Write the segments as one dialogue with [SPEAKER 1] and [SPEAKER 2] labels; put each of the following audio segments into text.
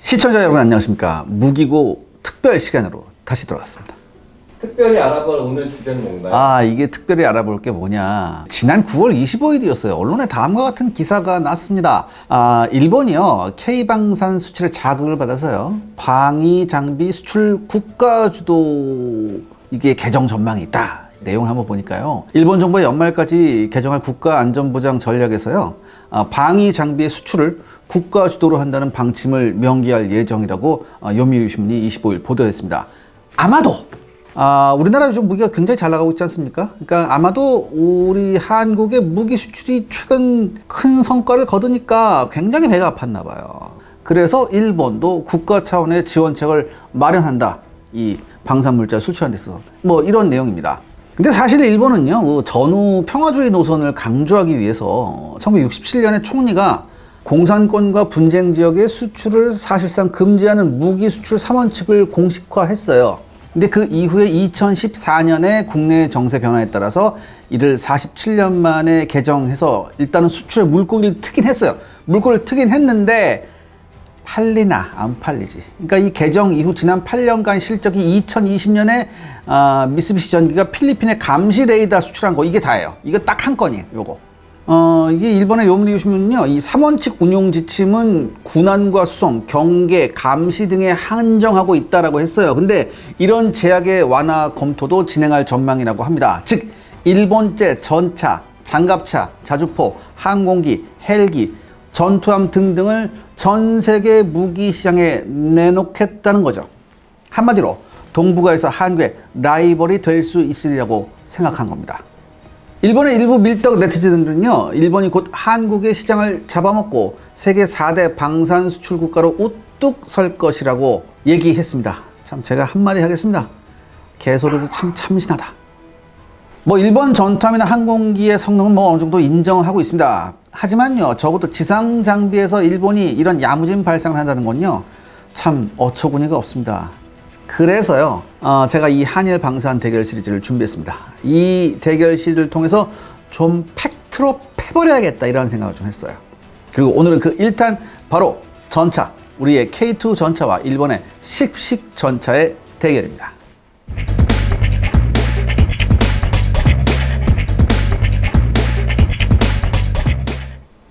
[SPEAKER 1] 시청자 여러분 안녕하십니까. 무기고 특별 시간으로 다시 돌아왔습니다.
[SPEAKER 2] 특별히 알아볼 오늘 주제는 뭔가요?
[SPEAKER 1] 이게 특별히 알아볼 게 뭐냐. 지난 9월 25일이었어요. 언론에 다음과 같은 기사가 났습니다. 일본이요. K방산 수출에 자극을 받아서요. 방위 장비 수출 국가 주도 이게 개정 전망이 있다. 내용을 한번 보니까요. 일본 정부의 연말까지 개정할 국가안전보장 전략에서요. 방위 장비의 수출을 국가 주도로 한다는 방침을 명기할 예정이라고 요미우리 신문이 25일 보도했습니다. 아마도 우리나라 요즘 무기가 굉장히 잘 나가고 있지 않습니까? 그러니까 아마도 우리 한국의 무기 수출이 최근 큰 성과를 거두니까 굉장히 배가 아팠나 봐요. 그래서 일본도 국가 차원의 지원책을 마련한다. 이 방산물자 수출하는 데 있어서 뭐 이런 내용입니다. 근데 사실 일본은요, 전후 평화주의 노선을 강조하기 위해서 1967년에 총리가 공산권과 분쟁 지역의 수출을 사실상 금지하는 무기 수출 3원칙을 공식화했어요. 근데 그 이후에 2014년에 국내 정세 변화에 따라서 이를 47년 만에 개정해서 일단은 수출에 물꼬리를 트긴 했어요. 물꼬리를 트긴 했는데 팔리나 안 팔리지. 그러니까 이 개정 이후 지난 8년간 실적이 2020년에 미쓰비시 전기가 필리핀에 감시 레이더 수출한 거 이게 다예요. 이거 딱 한 건이에요. 요거. 이게 일본의 요미우리 신문은요, 이 3원칙 운용 지침은 군안과 수송, 경계, 감시 등에 한정하고 있다라고 했어요. 근데 이런 제약의 완화 검토도 진행할 전망이라고 합니다. 즉, 일본제 전차, 장갑차, 자주포, 항공기, 헬기, 전투함 등등을 전 세계 무기 시장에 내놓겠다는 거죠. 한마디로 동북아에서 한국의 라이벌이 될 수 있으리라고 생각한 겁니다. 일본의 일부 밀떡 네티즌들은요, 일본이 곧 한국의 시장을 잡아먹고 세계 4대 방산 수출 국가로 우뚝 설 것이라고 얘기했습니다. 참 제가 한마디 하겠습니다. 개소리도 참 참신하다. 뭐 일본 전투함이나 항공기의 성능은 뭐 어느 정도 인정하고 있습니다. 하지만요, 적어도 지상 장비에서 일본이 이런 야무진 발상을 한다는 건요, 참 어처구니가 없습니다. 그래서요, 제가 이 한일 방산 대결 시리즈를 준비했습니다. 이 대결 시리즈를 통해서 좀 팩트로 패버려야겠다 이런 생각을 좀 했어요. 그리고 오늘은 그 1탄 바로 전차, 우리의 K2 전차와 일본의 씩씩 전차의 대결입니다.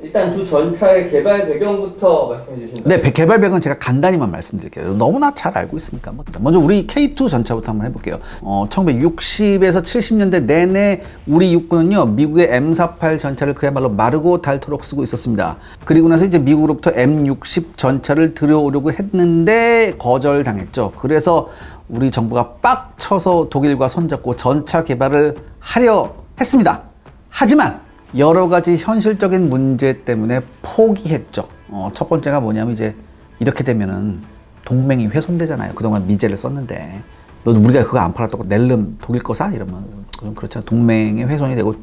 [SPEAKER 2] 일단 두 전차의 개발 배경부터 말씀해 주신다면.
[SPEAKER 1] 네, 개발 배경은 제가 간단히만 말씀드릴게요. 너무나 잘 알고 있으니까. 먼저 우리 K2 전차부터 한번 해볼게요. 1960에서 70년대 내내 우리 육군은요, 미국의 M48 전차를 그야말로 마르고 닳도록 쓰고 있었습니다. 그리고 나서 이제 미국으로부터 M60 전차를 들여오려고 했는데 거절당했죠. 그래서 우리 정부가 빡쳐서 독일과 손잡고 전차 개발을 하려 했습니다. 하지만 여러 가지 현실적인 문제 때문에 포기했죠. 첫 번째가 뭐냐면 이제 이렇게 되면은 동맹이 훼손되잖아요. 그동안 미제를 썼는데 너도 우리가 그거 안 팔았다고 낼름 독일 거 사? 이러면 좀 그렇잖아. 동맹의 훼손이 되고,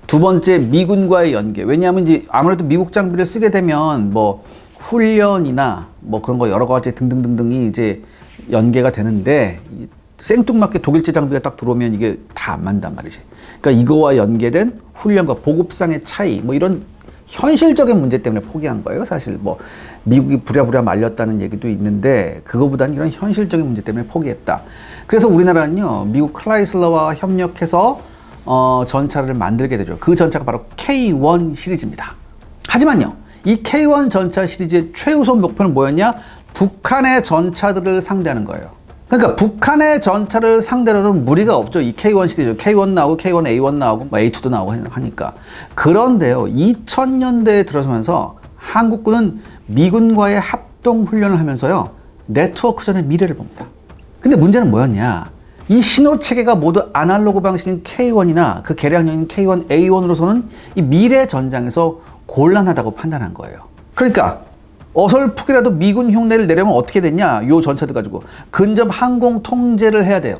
[SPEAKER 1] 두 번째 미군과의 연계. 왜냐하면 이제 아무래도 미국 장비를 쓰게 되면 뭐 훈련이나 뭐 그런 거 여러 가지 등등등등이 이제 연계가 되는데 생뚱맞게 독일제 장비가 딱 들어오면 이게 다 안 맞단 말이지. 그러니까 이거와 연계된 훈련과 보급상의 차이, 뭐 이런 현실적인 문제 때문에 포기한 거예요. 사실 뭐 미국이 부랴부랴 말렸다는 얘기도 있는데 그거보다는 이런 현실적인 문제 때문에 포기했다. 그래서 우리나라는요, 미국 클라이슬러와 협력해서 전차를 만들게 되죠. 그 전차가 바로 K1 시리즈입니다. 하지만요, 이 K1 전차 시리즈의 최우선 목표는 뭐였냐? 북한의 전차들을 상대하는 거예요. 그러니까 북한의 전차를 상대로는 무리가 없죠. 이 K1 시리즈, K1 나오고 K1A1 나오고 뭐 A2도 나오고 하니까. 그런데요, 2000년대에 들어서면서 한국군은 미군과의 합동 훈련을 하면서요, 네트워크전의 미래를 봅니다. 근데 문제는 뭐였냐? 이 신호 체계가 모두 아날로그 방식인 K1이나 그 개량형인 K1A1으로서는 이 미래 전장에서 곤란하다고 판단한 거예요. 그러니까 어설프게라도 미군 흉내를 내려면 어떻게 됐냐? 요 전차들 가지고 근접 항공 통제를 해야 돼요.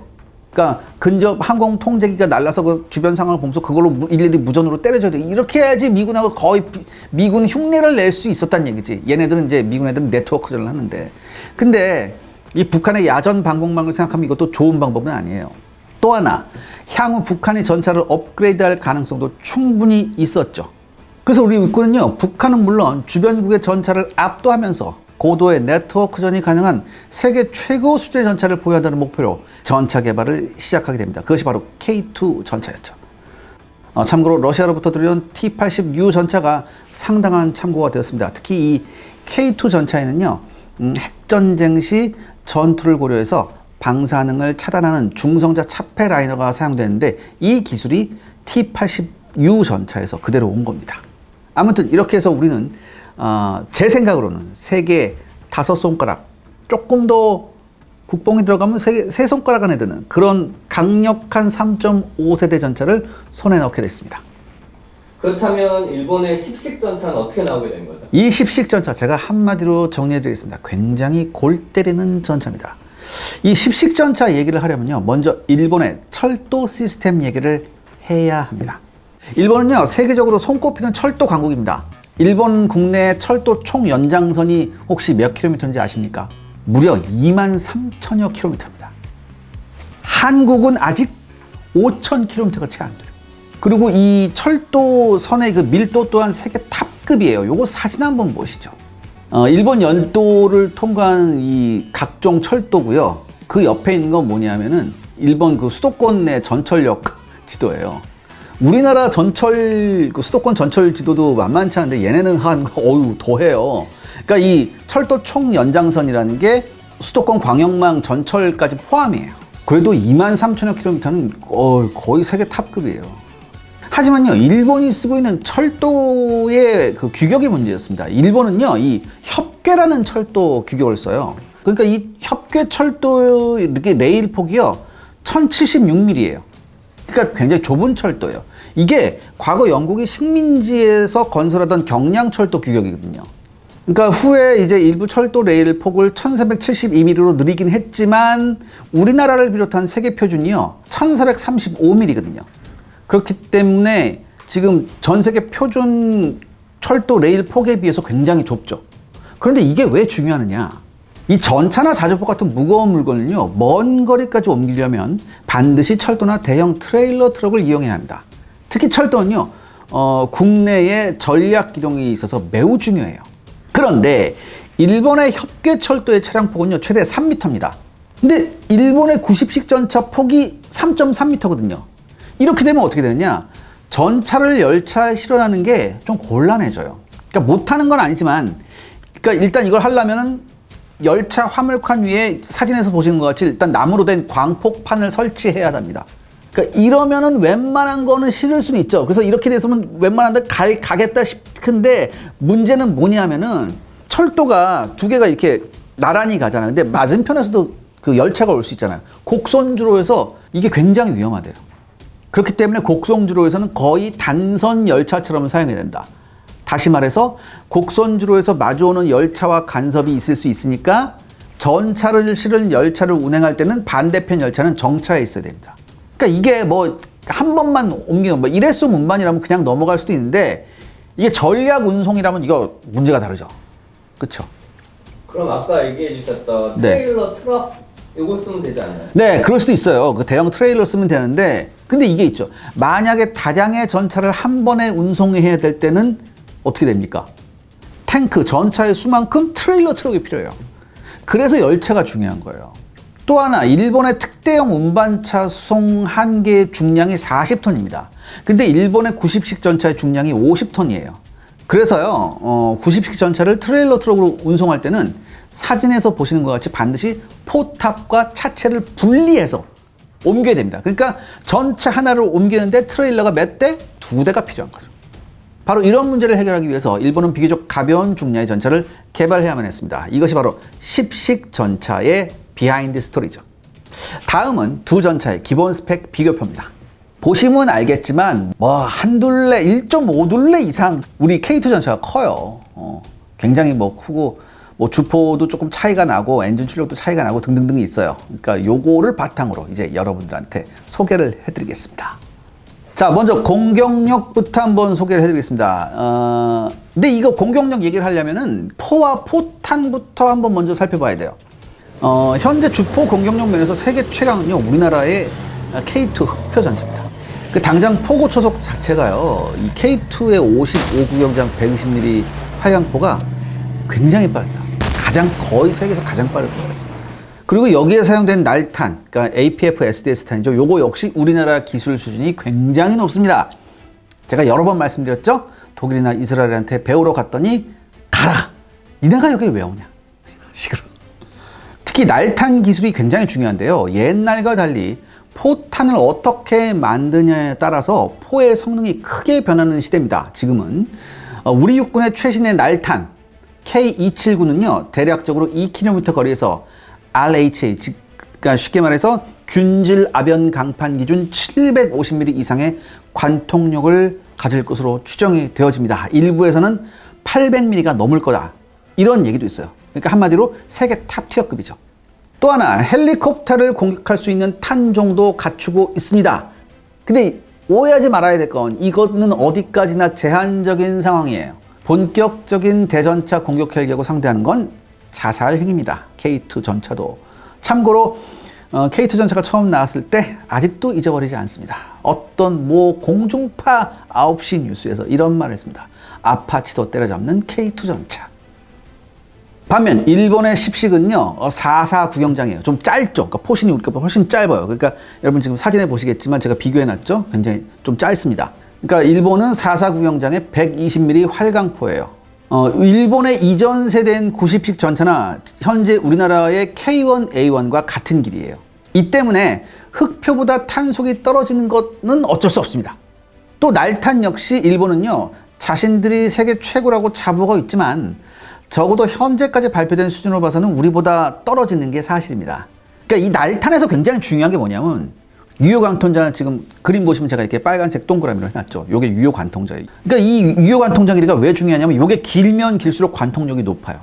[SPEAKER 1] 그러니까 근접 항공 통제기가 날라서 그 주변 상황을 보면서 그걸로 일일이 무전으로 때려줘야 돼. 이렇게 해야지 미군하고 거의 미군 흉내를 낼 수 있었다는 얘기지. 얘네들은 이제 미군 애들은 네트워크전을 하는데, 근데 이 북한의 야전 방공망을 생각하면 이것도 좋은 방법은 아니에요. 또 하나, 향후 북한이 전차를 업그레이드할 가능성도 충분히 있었죠. 그래서 우리 육군은요, 북한은 물론 주변국의 전차를 압도하면서 고도의 네트워크전이 가능한 세계 최고 수준의 전차를 보유한다는 목표로 전차 개발을 시작하게 됩니다. 그것이 바로 K2 전차였죠. 참고로 러시아로부터 들여온 T-80U 전차가 상당한 참고가 되었습니다. 특히 이 K2 전차에는요, 핵전쟁 시 전투를 고려해서 방사능을 차단하는 중성자 차폐 라이너가 사용되는데 이 기술이 T-80U 전차에서 그대로 온 겁니다. 아무튼 이렇게 해서 우리는 제 생각으로는 세계 5손가락, 조금 더 국뽕이 들어가면 세 손가락 안에 드는 그런 강력한 3.5세대 전차를 손에 넣게 됐습니다.
[SPEAKER 2] 그렇다면 일본의 십식 전차는 어떻게 나오게 된 거죠?
[SPEAKER 1] 이 십식 전차 제가 한마디로 정리해드리겠습니다. 굉장히 골 때리는 전차입니다. 이 십식 전차 얘기를 하려면요, 먼저 일본의 철도 시스템 얘기를 해야 합니다. 일본은요, 세계적으로 손꼽히는 철도 강국입니다. 일본 국내 철도 총 연장선이 혹시 몇 킬로미터인지 아십니까? 무려 23,000여 킬로미터입니다. 한국은 아직 5,000킬로미터가 채 안 돼요. 그리고 이 철도선의 그 밀도 또한 세계 탑급이에요. 요거 사진 한번 보시죠. 일본 연도를 통과하는 이 각종 철도고요. 그 옆에 있는 건 뭐냐면은 일본 그 수도권 내 전철역 지도예요. 우리나라 전철, 그 수도권 전철 지도도 만만치 않은데 얘네는 더해요. 그러니까 이 철도 총 연장선이라는 게 수도권 광역망 전철까지 포함이에요. 그래도 23,000여 킬로미터는 거의 세계 탑급이에요. 하지만요, 일본이 쓰고 있는 철도의 그 규격이 문제였습니다. 일본은요, 이 협궤라는 철도 규격을 써요. 그러니까 이 협궤 철도 이렇게 레일 폭이요, 1076mm예요. 그러니까 굉장히 좁은 철도예요. 이게 과거 영국이 식민지에서 건설하던 경량철도 규격이거든요. 그러니까 후에 이제 일부 철도 레일 폭을 1472mm로 늘리긴 했지만 우리나라를 비롯한 세계 표준이요, 1435mm거든요. 그렇기 때문에 지금 전 세계 표준 철도 레일 폭에 비해서 굉장히 좁죠. 그런데 이게 왜 중요하느냐? 이 전차나 자주포 같은 무거운 물건을요, 먼 거리까지 옮기려면 반드시 철도나 대형 트레일러 트럭을 이용해야 합니다. 특히 철도는요, 국내에 전략 기동이 있어서 매우 중요해요. 그런데 일본의 협궤 철도의 차량폭은요, 최대 3m입니다. 근데 일본의 90식 전차 폭이 3.3m거든요. 이렇게 되면 어떻게 되느냐? 전차를 열차에 실어나는 게 좀 곤란해져요. 그러니까 못하는 건 아니지만, 그러니까 일단 이걸 하려면은 열차 화물칸 위에 사진에서 보시는 것 같이 일단 나무로 된 광폭판을 설치해야 합니다. 그러니까 이러면은 웬만한 거는 실을 수는 있죠. 그래서 이렇게 돼서는 웬만한 데 가겠다 싶은데 문제는 뭐냐면은 철도가 두 개가 이렇게 나란히 가잖아요. 근데 맞은편에서도 그 열차가 올 수 있잖아요. 곡선주로에서 이게 굉장히 위험하대요. 그렇기 때문에 곡선주로에서는 거의 단선 열차처럼 사용해야 된다. 다시 말해서 곡선주로에서 마주오는 열차와 간섭이 있을 수 있으니까 전차를 실은 열차를 운행할 때는 반대편 열차는 정차해 있어야 됩니다. 그러니까 이게 뭐 한 번만 옮기는 뭐 일회성 운반이라면 그냥 넘어갈 수도 있는데 이게 전략 운송이라면 이거 문제가 다르죠. 그렇죠?
[SPEAKER 2] 그럼 아까 얘기해 주셨던 트레일러 트럭 이거 쓰면 되지 않나요?
[SPEAKER 1] 네, 그럴 수도 있어요. 그 대형 트레일러 쓰면 되는데 근데 이게 있죠. 만약에 다량의 전차를 한 번에 운송해야 될 때는 어떻게 됩니까? 탱크, 전차의 수만큼 트레일러 트럭이 필요해요. 그래서 열차가 중요한 거예요. 또 하나, 일본의 특대형 운반차 수송 한 개의 중량이 40톤입니다. 근데 일본의 90식 전차의 중량이 50톤이에요. 그래서요, 90식 전차를 트레일러 트럭으로 운송할 때는 사진에서 보시는 것 같이 반드시 포탑과 차체를 분리해서 옮겨야 됩니다. 그러니까 전차 하나를 옮기는데 트레일러가 몇 대? 2대가 필요한 거죠. 바로 이런 문제를 해결하기 위해서 일본은 비교적 가벼운 중량의 전차를 개발해야만 했습니다. 이것이 바로 십식 전차의 비하인드 스토리죠. 다음은 두 전차의 기본 스펙 비교표입니다. 보시면 알겠지만 뭐 한둘레, 1.5둘레 이상 우리 K2 전차가 커요. 굉장히 뭐 크고 뭐 주포도 조금 차이가 나고 엔진 출력도 차이가 나고 등등등이 있어요. 그러니까 요거를 바탕으로 이제 여러분들한테 소개를 해드리겠습니다. 자, 먼저 공격력부터 한번 소개를 해드리겠습니다. 근데 이거 공격력 얘기를 하려면은 포와 포탄부터 한번 먼저 살펴봐야 돼요. 현재 주포 공격력 면에서 세계 최강은요, 우리나라의 K2 흑표 전차입니다. 그 당장 포구 초속 자체가요, 이 K2의 55구경장 120mm 화량포가 굉장히 빠릅니다. 거의 세계에서 가장 빠를 거예요. 그리고 여기에 사용된 날탄, 그러니까 APF SDS탄이죠. 요거 역시 우리나라 기술 수준이 굉장히 높습니다. 제가 여러 번 말씀드렸죠. 독일이나 이스라엘한테 배우러 갔더니 가라. 니네가 여기 왜 오냐. 식으로. 특히 날탄 기술이 굉장히 중요한데요. 옛날과 달리 포탄을 어떻게 만드냐에 따라서 포의 성능이 크게 변하는 시대입니다. 지금은 우리 육군의 최신의 날탄 K279는요 대략적으로 2km 거리에서 RHA, 그러니까 쉽게 말해서 균질 아변 강판 기준 750mm 이상의 관통력을 가질 것으로 추정이 되어집니다. 일부에서는 800mm가 넘을 거다, 이런 얘기도 있어요. 그러니까 한마디로 세계 탑티어급이죠. 또 하나, 헬리콥터를 공격할 수 있는 탄종도 갖추고 있습니다. 근데 오해하지 말아야 될 건 이거는 어디까지나 제한적인 상황이에요. 본격적인 대전차 공격 헬기하고 상대하는 건 자살 행위입니다. K2 전차도. 참고로 K2 전차가 처음 나왔을 때 아직도 잊어버리지 않습니다. 어떤 공중파 9시 뉴스에서 이런 말을 했습니다. 아파치도 때려잡는 K2 전차. 반면 일본의 십식은요 4.4 구경장이에요. 좀 짧죠. 그러니까 포신이 우리보다 훨씬 짧아요. 그러니까 여러분 지금 사진에 보시겠지만 제가 비교해놨죠. 굉장히 좀 짧습니다. 그러니까 일본은 4.4 구경장의 120mm 활강포예요. 일본의 이전 세대인 90식 전차나 현재 우리나라의 K1A1과 같은 길이에요. 이 때문에 흑표보다 탄속이 떨어지는 것은 어쩔 수 없습니다. 또 날탄 역시 일본은요 자신들이 세계 최고라고 자부하고 있지만 적어도 현재까지 발표된 수준으로 봐서는 우리보다 떨어지는 게 사실입니다. 그러니까 이 날탄에서 굉장히 중요한 게 뭐냐면 유효 관통자, 지금 그림 보시면 제가 이렇게 빨간색 동그라미로 해놨죠. 요게 유효 관통자예요. 그러니까 이 유효 관통자 길이가 왜 중요하냐면 요게 길면 길수록 관통력이 높아요.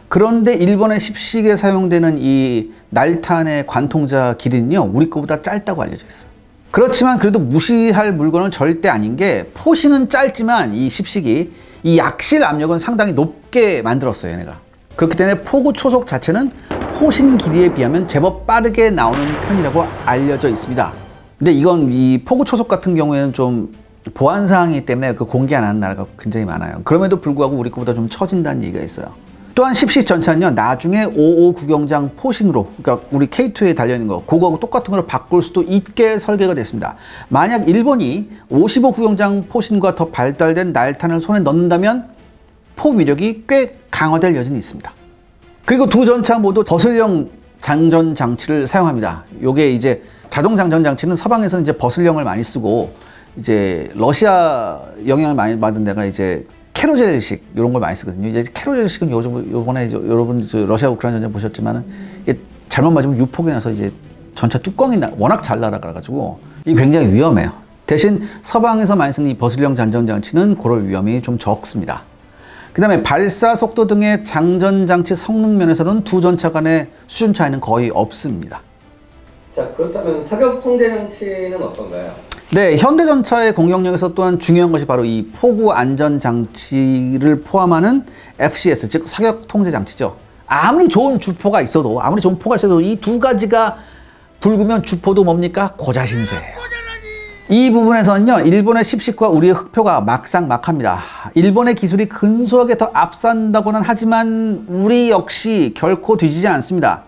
[SPEAKER 1] 그런데 일본의 십식에 사용되는 이 날탄의 관통자 길이는요 우리 거보다 짧다고 알려져 있어요. 그렇지만 그래도 무시할 물건은 절대 아닌 게 포신은 짧지만 이 십식이 이 약실 압력은 상당히 높게 만들었어요, 얘네가. 그렇기 때문에 포구 초속 자체는 포신 길이에 비하면 제법 빠르게 나오는 편이라고 알려져 있습니다. 근데 이건 이 포구 초속 같은 경우에는 좀 보안 사항이기 때문에 그 공개 안 하는 나라가 굉장히 많아요. 그럼에도 불구하고 우리 거보다 좀 처진다는 얘기가 있어요. 또한 십식 전차는요 나중에 55 구경장 포신으로, 그러니까 우리 K2에 달려있는 거 그거하고 똑같은 걸로 바꿀 수도 있게 설계가 됐습니다. 만약 일본이 55 구경장 포신과 더 발달된 날탄을 손에 넣는다면 포 위력이 꽤 강화될 여지는 있습니다. 그리고 두 전차 모두 버슬형 장전 장치를 사용합니다. 요게 이제 자동 장전 장치는 서방에서는 이제 버슬형을 많이 쓰고 이제 러시아 영향을 많이 받은 데가 이제 캐로젤식 이런 걸 많이 쓰거든요. 이제 캐로젤식은 요번에 여러분 러시아 우크라이나 전쟁 보셨지만은 이게 잘못 맞으면 유폭이 나서 이제 전차 뚜껑이 워낙 잘 날아가가지고 이게 굉장히 위험해요. 대신 서방에서 많이 쓰는 이 버슬형 장전 장치는 그럴 위험이 좀 적습니다. 그 다음에 발사 속도 등의 장전 장치 성능 면에서는 두 전차 간의 수준 차이는 거의 없습니다.
[SPEAKER 2] 자, 그렇다면 사격 통제 장치는 어떤가요?
[SPEAKER 1] 네, 현대전차의 공격력에서 또한 중요한 것이 바로 이 포구 안전 장치를 포함하는 FCS, 즉 사격 통제 장치죠. 아무리 좋은 주포가 있어도, 아무리 좋은 포가 있어도 이 두 가지가 붉으면 주포도 뭡니까? 고자신세예요. 이 부분에서는요 일본의 십식과 우리의 흑표가 막상막합니다. 일본의 기술이 근소하게 더 앞선다고는 하지만 우리 역시 결코 뒤지지 않습니다.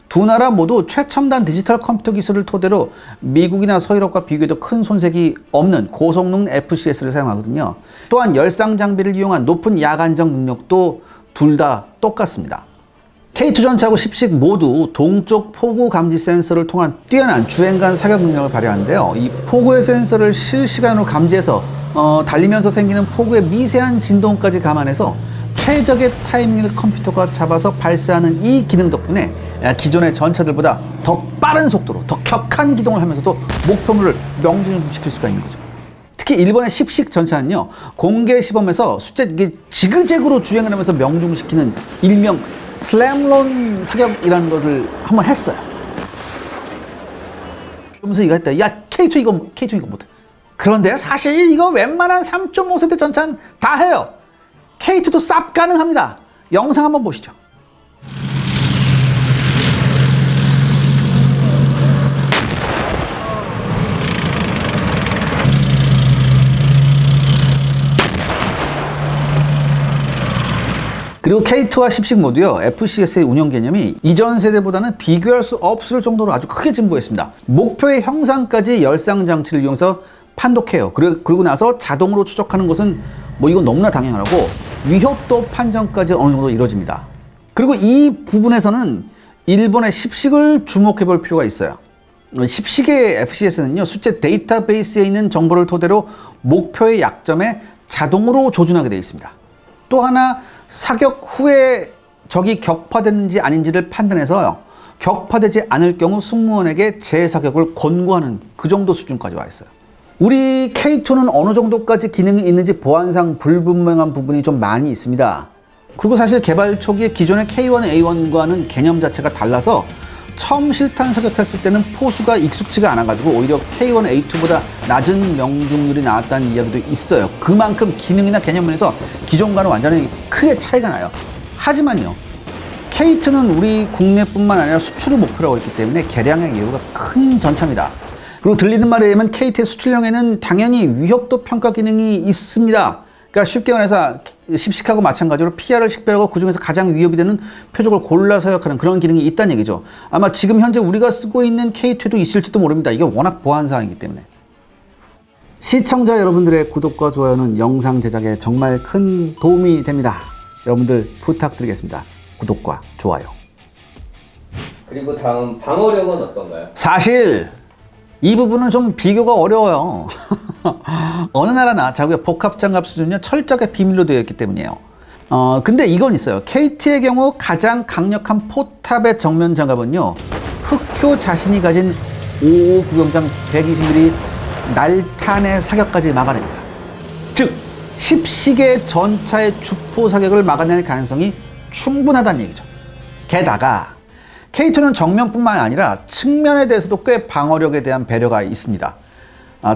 [SPEAKER 1] 두 나라 모두 최첨단 디지털 컴퓨터 기술을 토대로 미국이나 서유럽과 비교해도 큰 손색이 없는 고성능 FCS를 사용하거든요. 또한 열상 장비를 이용한 높은 야간적 능력도 둘 다 똑같습니다. K2 전차하고 십식 모두 동쪽 포구 감지 센서를 통한 뛰어난 주행간 사격 능력을 발휘하는데요. 이 포구의 센서를 실시간으로 감지해서 달리면서 생기는 포구의 미세한 진동까지 감안해서 최적의 타이밍을 컴퓨터가 잡아서 발사하는 이 기능 덕분에 기존의 전차들보다 더 빠른 속도로 더 격한 기동을 하면서도 목표물을 명중시킬 수가 있는 거죠. 특히 일본의 십식 전차는요 공개 시범에서 이게 지그재그로 주행을 하면서 명중시키는 일명 슬램런 사격이라는 것을 한번 했어요. 그러면서 이거 했다. 야, K2 이거 못해. 그런데 사실 이거 웬만한 3.5세대 전차는 다 해요. K2도 쌉 가능합니다. 영상 한번 보시죠. 그리고 그리고 K2와 10식 모두요, FCS의 운영 개념이 이전 세대보다는 비교할 수 없을 정도로 아주 크게 진보했습니다. 목표의 형상까지 열상 장치를 이용해서 판독해요. 그리고 나서 자동으로 추적하는 것은 뭐 이건 너무나 당연하고 위협도 판정까지 어느 정도 이루어집니다. 그리고 이 부분에서는 일본의 10식을 주목해 볼 필요가 있어요. 10식의 FCS는요, 수체 데이터베이스에 있는 정보를 토대로 목표의 약점에 자동으로 조준하게 되어 있습니다. 또 하나, 사격 후에 적이 격파됐는지 아닌지를 판단해서 격파되지 않을 경우 승무원에게 재사격을 권고하는 그 정도 수준까지 와 있어요. 우리 K2는 어느 정도까지 기능이 있는지 보안상 불분명한 부분이 좀 많이 있습니다. 그리고 사실 개발 초기에 기존의 K1, A1과는 개념 자체가 달라서 처음 실탄 사격했을 때는 포수가 익숙지가 않아가지고 오히려 K1, A2보다 낮은 명중률이 나왔다는 이야기도 있어요. 그만큼 기능이나 개념 면에서 기존과는 완전히 크게 차이가 나요. 하지만요, K2는 우리 국내뿐만 아니라 수출을 목표로 하고 있기 때문에 개량의 여유가 큰 전차입니다. 그리고 들리는 말에 의하면 K2의 수출형에는 당연히 위협도 평가 기능이 있습니다. 그러니까 쉽게 말해서 10식하고 마찬가지로 PR을 식별하고 그중에서 가장 위협이 되는 표적을 골라 사격하는 그런 기능이 있다는 얘기죠. 아마 지금 현재 우리가 쓰고 있는 K2에도 있을지도 모릅니다. 이게 워낙 보안사항이기 때문에. 시청자 여러분들의 구독과 좋아요는 영상 제작에 정말 큰 도움이 됩니다. 여러분들 부탁드리겠습니다. 구독과 좋아요.
[SPEAKER 2] 그리고 다음 방어력은 어떤가요?
[SPEAKER 1] 사실 이 부분은 좀 비교가 어려워요. 어느 나라나 자국의 복합장갑 수준은요, 철저하게 비밀로 되어 있기 때문이에요. 근데 이건 있어요. KT의 경우 가장 강력한 포탑의 정면 장갑은요, 흑효 자신이 가진 55 구경장 120mm 날탄의 사격까지 막아냅니다. 즉 10식의 전차의 주포 사격을 막아낼 가능성이 충분하다는 얘기죠. 게다가 K2는 정면뿐만 아니라 측면에 대해서도 꽤 방어력에 대한 배려가 있습니다.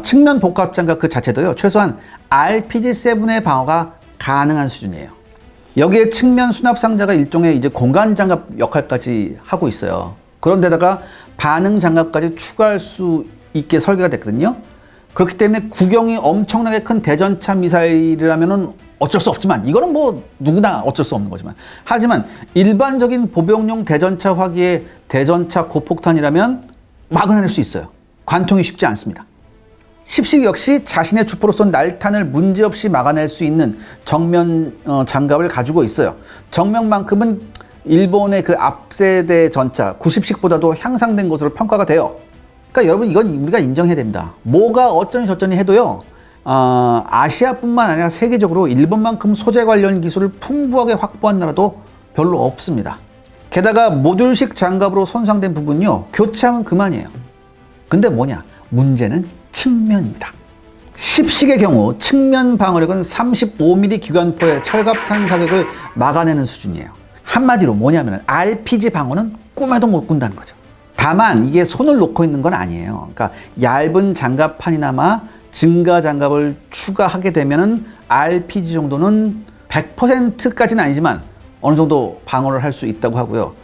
[SPEAKER 1] 측면 복합장갑 그 자체도요, 최소한 RPG-7의 방어가 가능한 수준이에요. 여기에 측면 수납상자가 일종의 이제 공간장갑 역할까지 하고 있어요. 그런데다가 반응장갑까지 추가할 수 있게 설계가 됐거든요. 그렇기 때문에 구경이 엄청나게 큰 대전차 미사일이라면은 어쩔 수 없지만, 이거는 뭐 누구나 어쩔 수 없는 거지만, 하지만 일반적인 보병용 대전차 화기의 대전차 고폭탄이라면 막아낼 수 있어요. 관통이 쉽지 않습니다. 10식 역시 자신의 주포로 쏜 날탄을 문제없이 막아낼 수 있는 정면 장갑을 가지고 있어요. 정면만큼은 일본의 그 앞세대 전차 90식보다도 향상된 것으로 평가가 돼요. 그러니까 여러분, 이건 우리가 인정해야 됩니다. 뭐가 어쩌니 저쩌니 해도요, 아시아뿐만 아니라 세계적으로 일본만큼 소재 관련 기술을 풍부하게 확보한 나라도 별로 없습니다. 게다가 모듈식 장갑으로 손상된 부분요, 교체하면 그만이에요. 근데 뭐냐? 문제는 측면입니다. 10식의 경우 측면 방어력은 35mm 기관포의 철갑탄 사격을 막아내는 수준이에요. 한마디로 뭐냐면 RPG 방어는 꿈에도 못 꾼다는 거죠. 다만 이게 손을 놓고 있는 건 아니에요. 그러니까 얇은 장갑판이나마 증가 장갑을 추가하게 되면은 RPG 정도는 100%까지는 아니지만 어느 정도 방어를 할 수 있다고 하고요.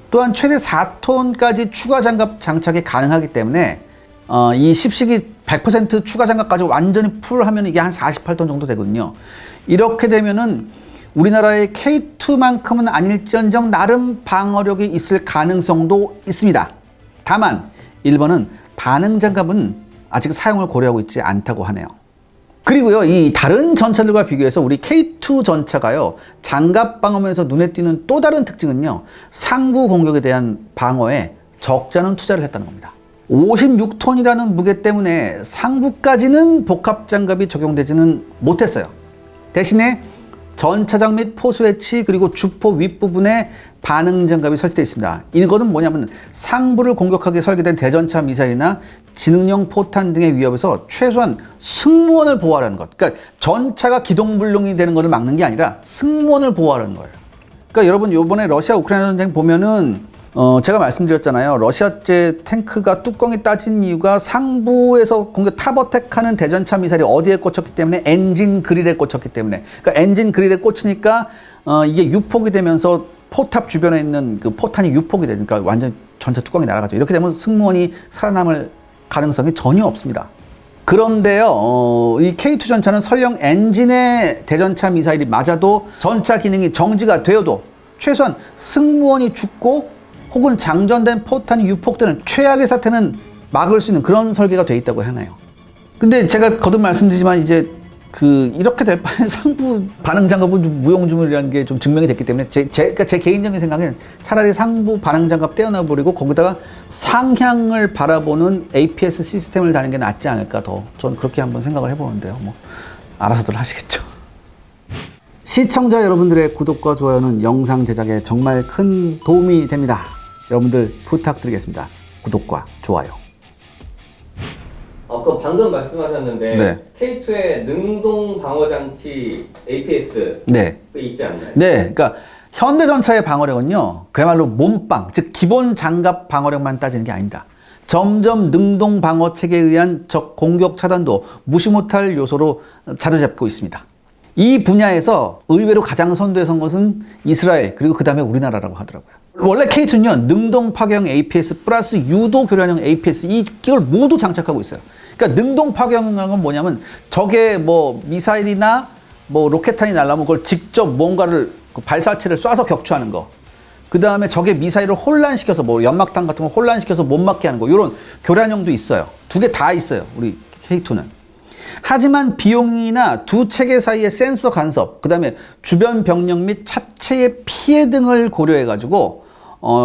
[SPEAKER 1] 또한 최대 4톤까지 추가 장갑 장착이 가능하기 때문에 이 10식이 100% 추가 장갑까지 완전히 풀하면 이게 한 48톤 정도 되거든요. 이렇게 되면은 우리나라의 K2만큼은 아닐지언정 나름 방어력이 있을 가능성도 있습니다. 다만 일본은 반응 장갑은 아직 사용을 고려하고 있지 않다고 하네요. 그리고요, 이 다른 전차들과 비교해서 우리 K2 전차가요, 장갑 방어면서 눈에 띄는 또 다른 특징은요, 상부 공격에 대한 방어에 적잖은 투자를 했다는 겁니다. 56톤이라는 무게 때문에 상부까지는 복합장갑이 적용되지는 못했어요. 대신에 전차장 및 포수 해치 그리고 주포 윗부분에 반응장갑이 설치되어 있습니다. 이거는 뭐냐면 상부를 공격하게 설계된 대전차 미사일이나 지능형 포탄 등의 위협에서 최소한 승무원을 보호하라는 것. 그러니까 전차가 기동불능이 되는 것을 막는 게 아니라 승무원을 보호하라는 거예요. 그러니까 여러분, 이번에 러시아 우크라이나 전쟁 보면은 제가 말씀드렸잖아요. 러시아제 탱크가 뚜껑이 따진 이유가 상부에서 공격 탑어택하는 대전차 미사일이 어디에 꽂혔기 때문에 엔진 그릴에 꽂혔기 때문에. 그러니까 엔진 그릴에 꽂히니까 이게 유폭이 되면서 포탑 주변에 있는 그 포탄이 유폭이 되니까 완전 전차 뚜껑이 날아가죠. 이렇게 되면 승무원이 살아남을 가능성이 전혀 없습니다. 그런데요, 이 K2 전차는 설령 엔진의 대전차 미사일이 맞아도 전차 기능이 정지가 되어도 최소한 승무원이 죽고 혹은 장전된 포탄이 유폭되는 최악의 사태는 막을 수 있는 그런 설계가 되어 있다고 하네요. 근데 제가 거듭 말씀드리지만 이제 이렇게 될 바에 상부 반응 장갑은 무용주물이라는 게 좀 증명이 됐기 때문에 그러니까 제 개인적인 생각은 차라리 상부 반응 장갑 떼어놔 버리고 거기다가 상향을 바라보는 APS 시스템을 다는 게 낫지 않을까 전 그렇게 한번 생각을 해보는데요. 뭐 알아서들 하시겠죠. 시청자 여러분들의 구독과 좋아요는 영상 제작에 정말 큰 도움이 됩니다. 여러분들 부탁드리겠습니다. 구독과 좋아요.
[SPEAKER 2] 그 방금 말씀하셨는데
[SPEAKER 1] 네.
[SPEAKER 2] K2의 능동 방어 장치 APS
[SPEAKER 1] 네.
[SPEAKER 2] 그 있지 않나요?
[SPEAKER 1] 네, 그러니까 현대전차의 방어력은요, 그야말로 몸빵, 즉 기본 장갑 방어력만 따지는 게 아닙니다. 점점 능동 방어 체계에 의한 적 공격 차단도 무시 못할 요소로 자리 잡고 있습니다. 이 분야에서 의외로 가장 선두에 선 것은 이스라엘 그리고 그 다음에 우리나라라고 하더라고요. 원래 K2는 능동 파괴형 APS 플러스 유도 교란형 APS 이걸 모두 장착하고 있어요. 그러니까 능동 파괴형이라는 건 뭐냐면 적의 뭐 미사일이나 뭐 로켓탄이 날라오면 그걸 직접 뭔가를 발사체를 쏴서 격추하는 거. 그 다음에 적의 미사일을 혼란시켜서 뭐 연막탄 같은 거 혼란시켜서 못 맞게 하는 거. 이런 교란형도 있어요. 두 개 다 있어요. 우리 K2는. 하지만 비용이나 두 체계 사이의 센서 간섭, 그 다음에 주변 병력 및 차체의 피해 등을 고려해가지고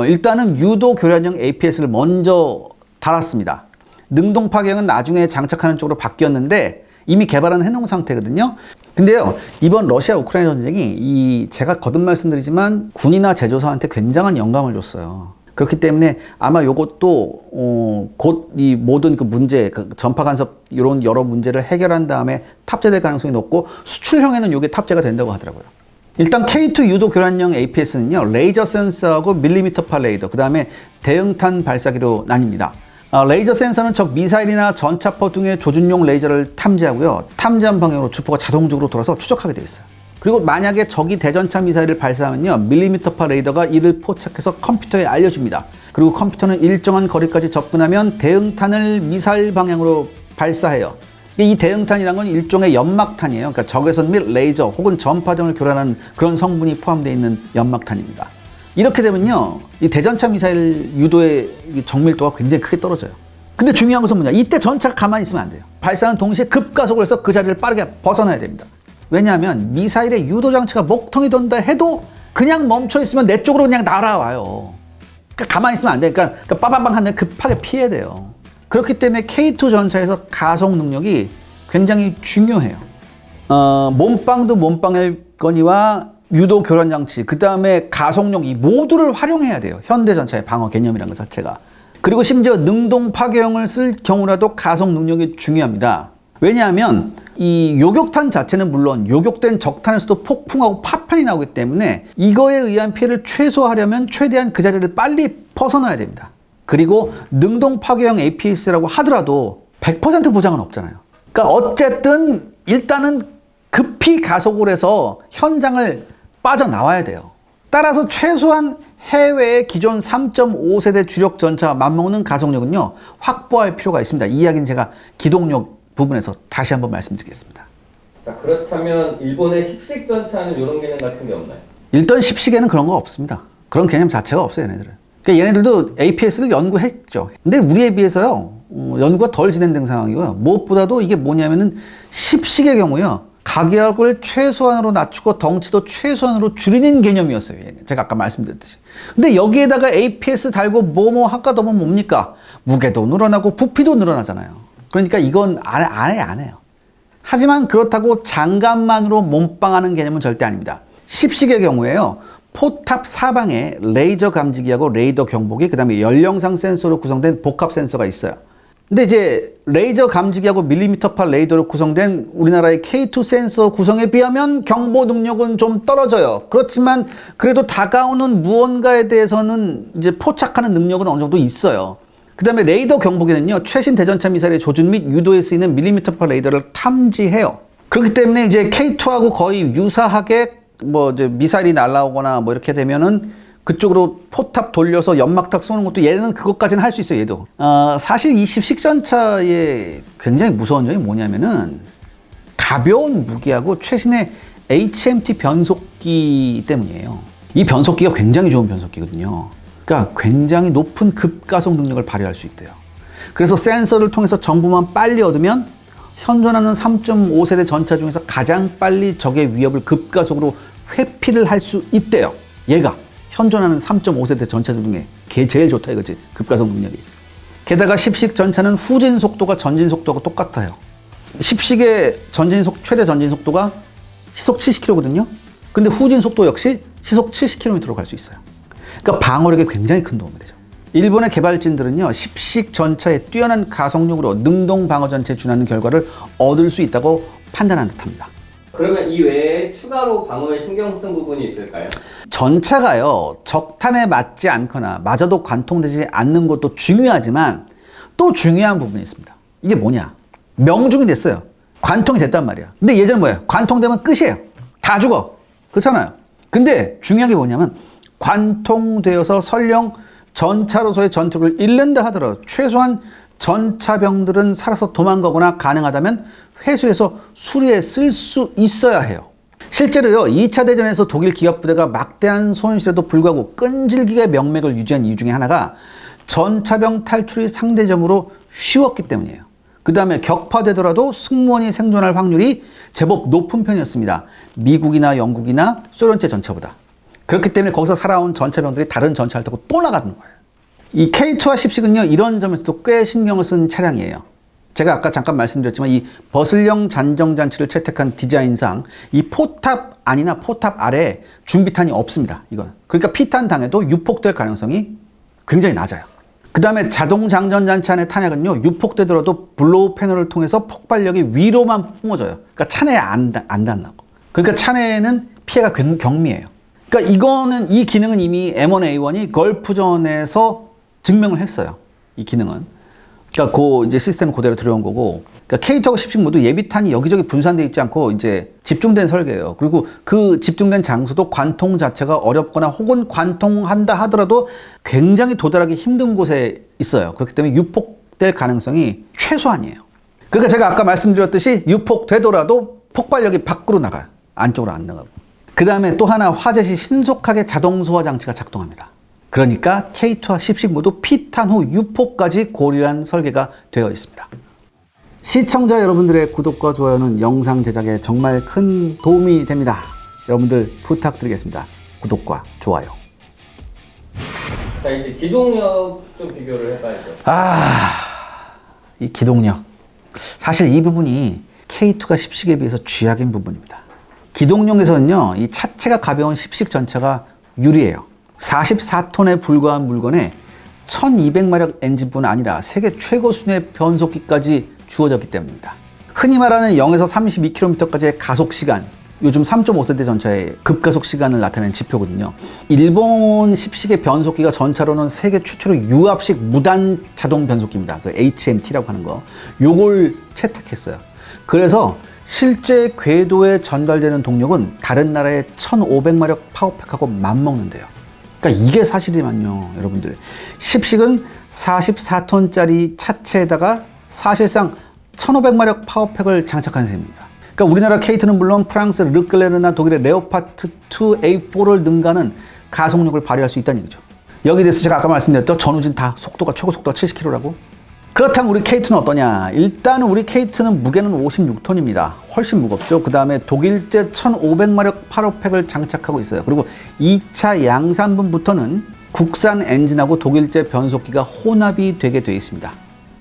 [SPEAKER 1] 일단은 유도 교란형 APS를 먼저 달았습니다. 능동 파괴형은 나중에 장착하는 쪽으로 바뀌었는데 이미 개발은 해놓은 상태거든요. 근데요, 이번 러시아 우크라이나 전쟁이 제가 거듭 말씀드리지만 군이나 제조사한테 굉장한 영감을 줬어요. 그렇기 때문에 아마 요것도 곧 이 모든 그 문제, 전파 간섭 이런 여러 문제를 해결한 다음에 탑재될 가능성이 높고 수출형에는 요게 탑재가 된다고 하더라고요. 일단 K2 유도 교란형 APS는요, 레이저 센서하고 밀리미터파 레이더, 그 다음에 대응탄 발사기로 나뉩니다. 레이저 센서는 적 미사일이나 전차포 등의 조준용 레이저를 탐지하고요, 탐지한 방향으로 주포가 자동적으로 돌아서 추적하게 되어 있어요. 그리고 만약에 적이 대전차 미사일을 발사하면요, 밀리미터파 레이더가 이를 포착해서 컴퓨터에 알려줍니다. 그리고 컴퓨터는 일정한 거리까지 접근하면 대응탄을 미사일 방향으로 발사해요. 이 대응탄이란 건 일종의 연막탄이에요. 그러니까 적외선 및 레이저 혹은 전파등을 교란하는 그런 성분이 포함되어 있는 연막탄입니다. 이렇게 되면요, 이 대전차 미사일 유도의 정밀도가 굉장히 크게 떨어져요. 근데 중요한 것은 뭐냐, 이때 전차가 가만히 있으면 안 돼요. 발사하는 동시에 급가속을 해서 그 자리를 빠르게 벗어나야 됩니다. 왜냐하면 미사일의 유도 장치가 목통이 돈다 해도 그냥 멈춰 있으면 내 쪽으로 그냥 날아와요. 그러니까 가만히 있으면 안 돼. 그러니까 빠바방 하는 급하게 피해야 돼요. 그렇기 때문에 K2 전차에서 가속 능력이 굉장히 중요해요. 몸빵도 몸빵일 거니와 유도 교란 장치, 그 다음에 가속력 이 모두를 활용해야 돼요. 현대 전차의 방어 개념이라는 것 자체가. 그리고 심지어 능동 파괴형을 쓸 경우라도 가속 능력이 중요합니다. 왜냐하면 이 요격탄 자체는 물론 요격된 적탄에서도 폭풍하고 파편이 나오기 때문에 이거에 의한 피해를 최소화하려면 최대한 그 자리를 빨리 벗어나야 됩니다. 그리고 능동 파괴형 APS라고 하더라도 100% 보장은 없잖아요. 그러니까 어쨌든 일단은 급히 가속을 해서 현장을 빠져나와야 돼요. 따라서 최소한 해외의 기존 3.5세대 주력 전차와 맞먹는 가속력은요, 확보할 필요가 있습니다. 이 이야기는 제가 기동력 부분에서 다시 한번 말씀드리겠습니다.
[SPEAKER 2] 자, 그렇다면 일본의 십식 전차는 이런 개념 같은 게 없나요?
[SPEAKER 1] 일단 십식에는 그런 거 없습니다. 그런 개념 자체가 없어요, 얘네들은. 그러니까 얘네들도 APS를 연구했죠. 근데 우리에 비해서요, 연구가 덜 진행된 상황이고요. 무엇보다도 이게 뭐냐면은 십식의 경우요, 가격을 최소한으로 낮추고 덩치도 최소한으로 줄이는 개념이었어요. 얘는. 제가 아까 말씀드렸듯이. 근데 여기에다가 APS 달고 뭐뭐 할까 더 보면 뭡니까? 무게도 늘어나고 부피도 늘어나잖아요. 그러니까 이건 안 해요. 하지만 그렇다고 장갑만으로 몸빵하는 개념은 절대 아닙니다. 십식의 경우에요, 포탑 사방에 레이저 감지기하고 레이더 경보기, 그 다음에 연령상 센서로 구성된 복합 센서가 있어요. 근데 이제 레이저 감지기하고 밀리미터파 레이더로 구성된 우리나라의 K2 센서 구성에 비하면 경보 능력은 좀 떨어져요. 그렇지만 그래도 다가오는 무언가에 대해서는 이제 포착하는 능력은 어느 정도 있어요. 그 다음에 레이더 경보기는요, 최신 대전차 미사일의 조준 및 유도에 쓰이는 밀리미터파 레이더를 탐지해요. 그렇기 때문에 이제 K2하고 거의 유사하게 뭐 이제 미사일이 날라오거나 뭐 이렇게 되면은 그쪽으로 포탑 돌려서 연막탑 쏘는 것도 얘는 그것까지는 할 수 있어요, 얘도. 사실 이 십식 전차의 굉장히 무서운 점이 뭐냐면은 가벼운 무기하고 최신의 HMT 변속기 때문이에요. 이 변속기가 굉장히 좋은 변속기거든요. 그러니까 굉장히 높은 급가속 능력을 발휘할 수 있대요. 그래서 센서를 통해서 정보만 빨리 얻으면 현존하는 3.5세대 전차 중에서 가장 빨리 적의 위협을 급가속으로 회피를 할 수 있대요. 얘가 현존하는 3.5세대 전차들 중에 제일 좋다 이거지, 급가속 능력이. 게다가 십식 전차는 후진 속도가 전진 속도가 똑같아요. 십식의 최대 전진 속도가 시속 70km거든요. 근데 후진 속도 역시 시속 70km로 갈 수 있어요. 그러니까 방어력에 굉장히 큰 도움이 되죠. 일본의 개발진들은요, 십식 전차의 뛰어난 가속력으로 능동 방어 전체에 준하는 결과를 얻을 수 있다고 판단한 듯합니다.
[SPEAKER 2] 그러면 이 외에 추가로 방어에 신경 쓴 부분이 있을까요?
[SPEAKER 1] 전차가요, 적탄에 맞지 않거나 맞아도 관통되지 않는 것도 중요하지만 또 중요한 부분이 있습니다. 이게 뭐냐? 명중이 됐어요. 관통이 됐단 말이야. 근데 예전 뭐예요? 관통되면 끝이에요. 다 죽어. 그렇잖아요. 근데 중요한 게 뭐냐면 관통되어서 설령 전차로서의 전투를 잃는다 하더라도 최소한 전차병들은 살아서 도망가거나 가능하다면 회수해서 수리에 쓸 수 있어야 해요. 실제로요, 2차 대전에서 독일 기갑부대가 막대한 손실에도 불구하고 끈질기게 명맥을 유지한 이유 중에 하나가 전차병 탈출이 상대적으로 쉬웠기 때문이에요. 그 다음에 격파되더라도 승무원이 생존할 확률이 제법 높은 편이었습니다. 미국이나 영국이나 소련제 전차보다. 그렇기 때문에 거기서 살아온 전차병들이 다른 전차를 타고 또 나가는 거예요. 이 K2와 십식은요, 이런 점에서도 꽤 신경을 쓴 차량이에요. 제가 아까 잠깐 말씀드렸지만 이 버슬형 잔정장치를 채택한 디자인상 이 포탑 안이나 포탑 아래에 중비탄이 없습니다. 이건. 그러니까 피탄 당해도 유폭될 가능성이 굉장히 낮아요. 그 다음에 자동 장전장치 안의 탄약은요, 유폭되더라도 블로우 패널을 통해서 폭발력이 위로만 뿜어져요. 그러니까 차내에 안 닿는다고. 그러니까 차내에는 피해가 경미해요. 그러니까 이 기능은 이미 M1A1이 걸프전에서 증명을 했어요. 이 기능은. 그러니까 이제 시스템 그대로 들어온 거고. 그러니까 K2하고 십식 모두 예비탄이 여기저기 분산되어 있지 않고 이제 집중된 설계예요. 그리고 그 집중된 장소도 관통 자체가 어렵거나 혹은 관통한다 하더라도 굉장히 도달하기 힘든 곳에 있어요. 그렇기 때문에 유폭될 가능성이 최소한이에요. 그러니까 제가 아까 말씀드렸듯이 유폭되더라도 폭발력이 밖으로 나가요. 안쪽으로 안 나가고. 그 다음에 또 하나 화재 시 신속하게 자동 소화 장치가 작동합니다. 그러니까 K2와 십식 모두 피탄 후 유폭까지 고려한 설계가 되어 있습니다. 시청자 여러분들의 구독과 좋아요는 영상 제작에 정말 큰 도움이 됩니다. 여러분들 부탁드리겠습니다. 구독과 좋아요.
[SPEAKER 2] 자, 이제 기동력 좀 비교를 해봐야죠.
[SPEAKER 1] 이 기동력. 사실 이 부분이 K2가 십식에 비해서 쥐약인 부분입니다. 기동력에서는요, 이 차체가 가벼운 십식 전차가 유리해요. 44톤에 불과한 물건에 1200마력 엔진뿐 아니라 세계 최고 수준의 변속기까지 주어졌기 때문입니다. 흔히 말하는 0에서 32km까지의 가속 시간, 요즘 3.5세대 전차의 급가속 시간을 나타내는 지표거든요. 일본 십식의 변속기가 전차로는 세계 최초로 유압식 무단 자동 변속기입니다. 그 HMT라고 하는 거. 요걸 채택했어요. 그래서 실제 궤도에 전달되는 동력은 다른 나라의 1500마력 파워팩하고 맞먹는데요. 그러니까 이게 사실이만요, 여러분들. 십식은 44톤짜리 차체에다가 사실상 1500마력 파워팩을 장착한 셈입니다. 그러니까 우리나라 K2는 물론 프랑스 르클레르나 독일의 레오파트 2A4를 능가하는 가속력을 발휘할 수 있다는 얘기죠. 여기에 대해서 제가 아까 말씀드렸던 전후진 다 최고 속도가 70km라고. 그렇다면 우리 K2는 어떠냐? 일단은 우리 K2는 무게는 56톤입니다. 훨씬 무겁죠. 그 다음에 독일제 1500마력 파워팩을 장착하고 있어요. 그리고 2차 양산분부터는 국산 엔진하고 독일제 변속기가 혼합이 되게 되어 있습니다.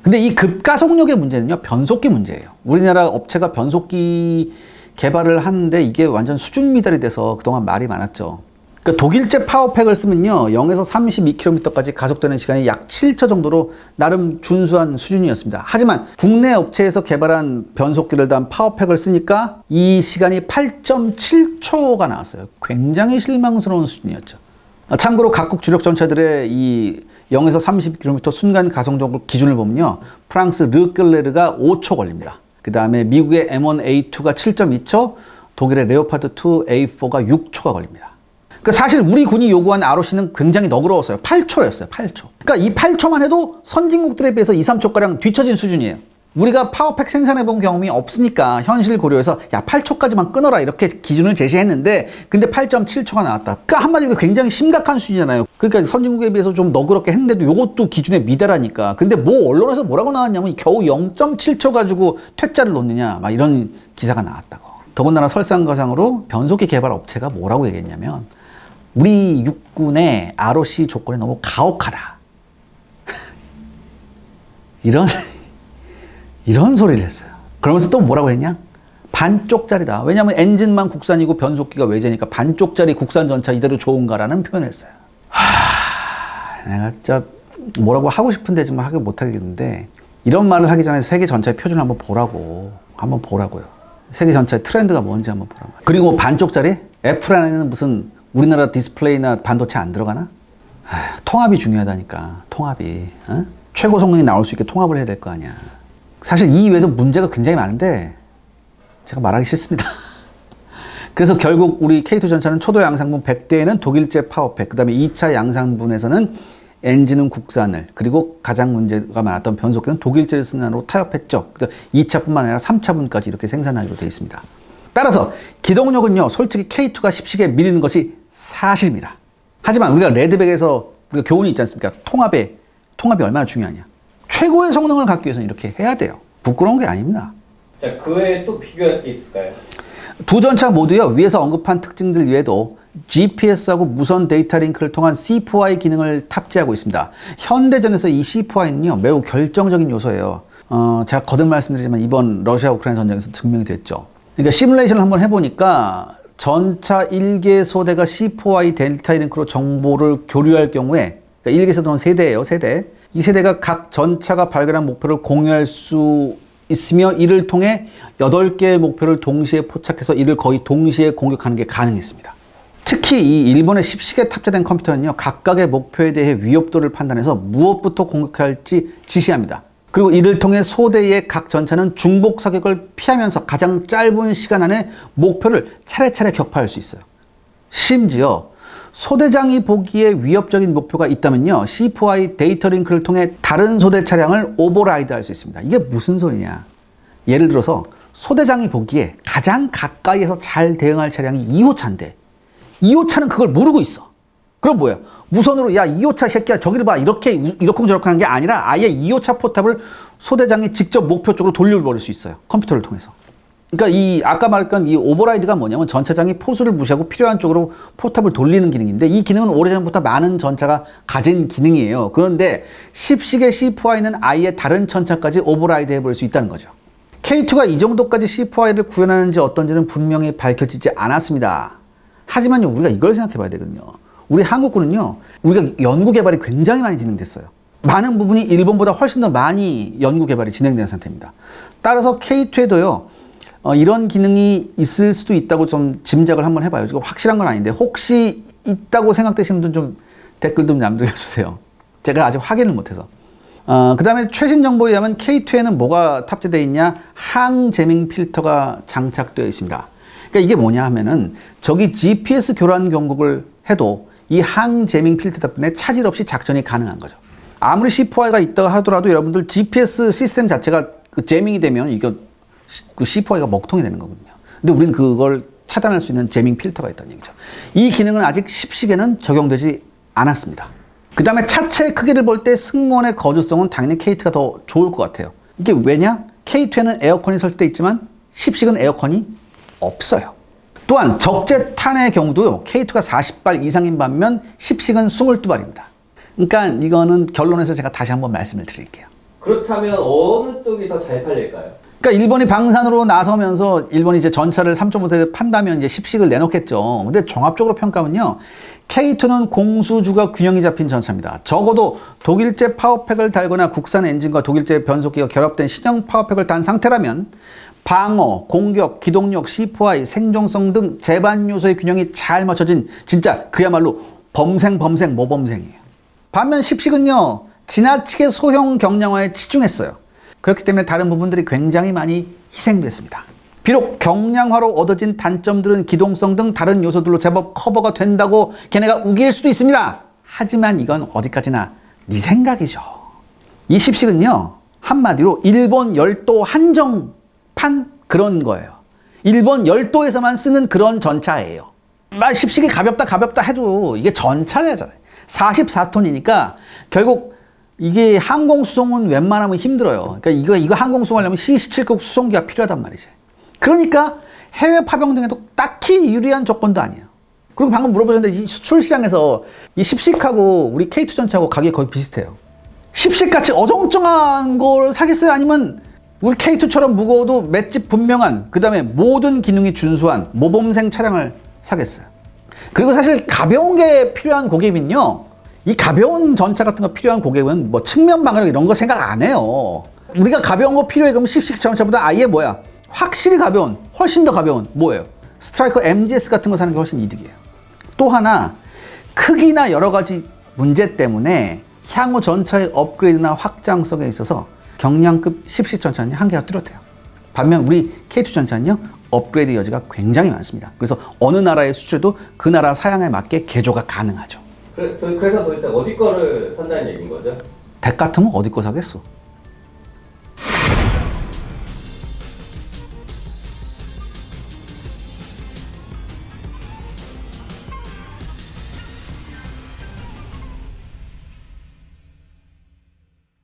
[SPEAKER 1] 근데 이 급가속력의 문제는요, 변속기 문제예요. 우리나라 업체가 변속기 개발을 하는데 이게 완전 수준 미달이 돼서 그동안 말이 많았죠. 그러니까 독일제 파워팩을 쓰면요, 0에서 32km까지 가속되는 시간이 약 7초 정도로 나름 준수한 수준이었습니다. 하지만 국내 업체에서 개발한 변속기를 단 파워팩을 쓰니까 이 시간이 8.7초가 나왔어요. 굉장히 실망스러운 수준이었죠. 참고로 각국 주력 전차들의 이 0에서 30km 순간 가속력 기준을 보면요, 프랑스 르클레르가 5초 걸립니다. 그 다음에 미국의 M1A2가 7.2초, 독일의 레오파드 2A4가 6초가 걸립니다. 그러니까 사실 우리 군이 요구한 ROC는 굉장히 너그러웠어요. 8초였어요. 8초. 그러니까 이 8초만 해도 선진국들에 비해서 2, 3초가량 뒤처진 수준이에요. 우리가 파워팩 생산해본 경험이 없으니까 현실 고려해서 야 8초까지만 끊어라 이렇게 기준을 제시했는데 근데 8.7초가 나왔다. 그러니까 한마디로 굉장히 심각한 수준이잖아요. 그러니까 선진국에 비해서 좀 너그럽게 했는데도 이것도 기준에 미달하니까. 근데 뭐 언론에서 뭐라고 나왔냐면 겨우 0.7초 가지고 퇴짜를 놓느냐 막 이런 기사가 나왔다고. 더군다나 설상가상으로 변속기 개발 업체가 뭐라고 얘기했냐면 우리 육군의 ROC 조건이 너무 가혹하다. 이런 소리를 했어요. 그러면서 또 뭐라고 했냐? 반쪽짜리다. 왜냐하면 엔진만 국산이고 변속기가 외제니까 반쪽짜리 국산 전차 이대로 좋은가라는 표현을 했어요. 내가 진짜 뭐라고 하고 싶은데 정말 하기 못하겠는데 이런 말을 하기 전에 세계 전차의 표준을 한번 보라고요. 세계 전차의 트렌드가 뭔지 한번 보라고. 그리고 반쪽짜리? F라인에는 무슨 우리나라 디스플레이나 반도체 안 들어가나? 통합이 중요하다니까. 통합이. 어? 최고 성능이 나올 수 있게 통합을 해야 될 거 아니야. 사실 이 이외에도 문제가 굉장히 많은데 제가 말하기 싫습니다. 그래서 결국 우리 K2 전차는 초도 양상분 100대에는 독일제 파워팩, 그 다음에 2차 양상분에서는 엔진은 국산을, 그리고 가장 문제가 많았던 변속기는 독일제를 쓴으로 타협했죠. 2차뿐만 아니라 3차분까지 이렇게 생산하기로 되어 있습니다. 따라서 기동력은요, 솔직히 K2가 10시계에 밀리는 것이 사실입니다. 하지만 우리가 레드백에서 우리가 교훈이 있지 않습니까? 통합이 얼마나 중요하냐. 최고의 성능을 갖기 위해서는 이렇게 해야 돼요. 부끄러운 게 아닙니다.
[SPEAKER 2] 자, 그 외에 또 비교할 게 있을까요?
[SPEAKER 1] 두 전차 모두요, 위에서 언급한 특징들 외에도 GPS하고 무선 데이터 링크를 통한 C4I 기능을 탑재하고 있습니다. 현대전에서 이 C4I는요, 매우 결정적인 요소예요. 제가 거듭 말씀드리지만 이번 러시아 우크라이나 전쟁에서 증명이 됐죠. 그러니까 시뮬레이션을 한번 해보니까 전차 1개 소대가 C4I 데이터 링크로 정보를 교류할 경우에, 그러니까 1개 소대는 세대예요, 세대. 이 세대가 각 전차가 발견한 목표를 공유할 수 있으며 이를 통해 8개의 목표를 동시에 포착해서 이를 거의 동시에 공격하는 게 가능했습니다. 특히 이 일본의 10시계 탑재된 컴퓨터는요, 각각의 목표에 대해 위협도를 판단해서 무엇부터 공격해야 할지 지시합니다. 그리고 이를 통해 소대의 각 전차는 중복 사격을 피하면서 가장 짧은 시간 안에 목표를 차례차례 격파할 수 있어요. 심지어 소대장이 보기에 위협적인 목표가 있다면요, C4I 데이터 링크를 통해 다른 소대 차량을 오버라이드 할 수 있습니다. 이게 무슨 소리냐. 예를 들어서 소대장이 보기에 가장 가까이에서 잘 대응할 차량이 2호차인데 2호차는 그걸 모르고 있어. 그럼 뭐야? 무선으로 야 2호차 새끼야 저기를 봐 이렇게 이러쿵저러쿵 하는 게 아니라 아예 2호차 포탑을 소대장이 직접 목표 쪽으로 돌려버릴 수 있어요. 컴퓨터를 통해서. 그러니까 이 아까 말했던 이 오버라이드가 뭐냐면 전차장이 포수를 무시하고 필요한 쪽으로 포탑을 돌리는 기능인데 이 기능은 오래전부터 많은 전차가 가진 기능이에요. 그런데 10시계 C4I는 아예 다른 전차까지 오버라이드 해볼 수 있다는 거죠. K2가 이 정도까지 C4I를 구현하는지 어떤지는 분명히 밝혀지지 않았습니다. 하지만요, 우리가 이걸 생각해 봐야 되거든요. 우리 한국군은요, 우리가 연구 개발이 굉장히 많이 진행됐어요. 많은 부분이 일본보다 훨씬 더 많이 연구 개발이 진행된 상태입니다. 따라서 K2에도요, 이런 기능이 있을 수도 있다고 좀 짐작을 한번 해봐요. 지금 확실한 건 아닌데 혹시 있다고 생각되시는 분들 좀 댓글 좀 남겨주세요. 제가 아직 확인을 못해서. 그 다음에 최신 정보에 의하면 K2에는 뭐가 탑재되어 있냐? 항제밍 필터가 장착되어 있습니다. 그러니까 이게 뭐냐 하면은 저기 GPS 교란 경고를 해도 이 항제밍 필터 덕분에 차질 없이 작전이 가능한 거죠. 아무리 C4I가 있다고 하더라도 여러분들 GPS 시스템 자체가 그 제밍이 되면 이거 그 C4I가 먹통이 되는 거거든요. 근데 우리는 그걸 차단할 수 있는 제밍 필터가 있다는 얘기죠. 이 기능은 아직 10시계는 적용되지 않았습니다. 그 다음에 차체의 크기를 볼 때 승무원의 거주성은 당연히 K2가 더 좋을 것 같아요. 이게 왜냐? K2에는 에어컨이 설치되어 있지만 10식은 에어컨이 없어요. 또한 적재탄의 경우도요, K2가 40발 이상인 반면 10식은 22발입니다. 그러니까 이거는 결론에서 제가 다시 한번 말씀을 드릴게요.
[SPEAKER 2] 그렇다면 어느 쪽이 더 잘 팔릴까요?
[SPEAKER 1] 그러니까 일본이 방산으로 나서면서 일본이 이제 전차를 3.5세대 판다면 이제 10식을 내놓겠죠. 근데 종합적으로 평가하면요, K2는 공수주가 균형이 잡힌 전차입니다. 적어도 독일제 파워팩을 달거나 국산 엔진과 독일제 변속기가 결합된 신형 파워팩을 단 상태라면 방어, 공격, 기동력, C4I, 생존성 등 제반 요소의 균형이 잘 맞춰진 진짜 그야말로 범생 모범생이에요. 반면 10식은요, 지나치게 소형 경량화에 치중했어요. 그렇기 때문에 다른 부분들이 굉장히 많이 희생됐습니다. 비록 경량화로 얻어진 단점들은 기동성 등 다른 요소들로 제법 커버가 된다고 걔네가 우길 수도 있습니다. 하지만 이건 어디까지나 네 생각이죠. 이 십식은요, 한마디로 일본 열도 한정판 그런 거예요. 일본 열도에서만 쓰는 그런 전차예요. 십식이 가볍다 해도 이게 전차잖아요. 44톤이니까 결국 이게 항공 수송은 웬만하면 힘들어요. 그러니까 이거 항공 수송하려면 CC7급 수송기가 필요하단 말이지. 그러니까 해외 파병 등에도 딱히 유리한 조건도 아니에요. 그리고 방금 물어보셨는데 이 수출 시장에서 이 십식하고 우리 K2 전차하고 가격이 거의 비슷해요. 십식 같이 어정쩡한 걸 사겠어요? 아니면 우리 K2처럼 무거워도 맷집 분명한, 그 다음에 모든 기능이 준수한 모범생 차량을 사겠어요? 그리고 사실 가벼운 게 필요한 고객은요, 이 가벼운 전차 같은 거 필요한 고객은 뭐 측면 방어력 이런 거 생각 안 해요. 우리가 가벼운 거 필요해 그러면 십식 전차보다 아예 뭐야? 확실히 가벼운, 훨씬 더 가벼운 뭐예요? 스트라이커 MGS 같은 거 사는 게 훨씬 이득이에요. 또 하나, 크기나 여러 가지 문제 때문에 향후 전차의 업그레이드나 확장성에 있어서 경량급 십식 전차는 한계가 뚜렷해요. 반면 우리 K2 전차는요, 업그레이드 여지가 굉장히 많습니다. 그래서 어느 나라에 수출해도 그 나라 사양에 맞게 개조가 가능하죠.
[SPEAKER 2] 그래서 도대체 어디 거를 산다는 얘기인 거죠?
[SPEAKER 1] 덱 같으면 어디 거 사겠어?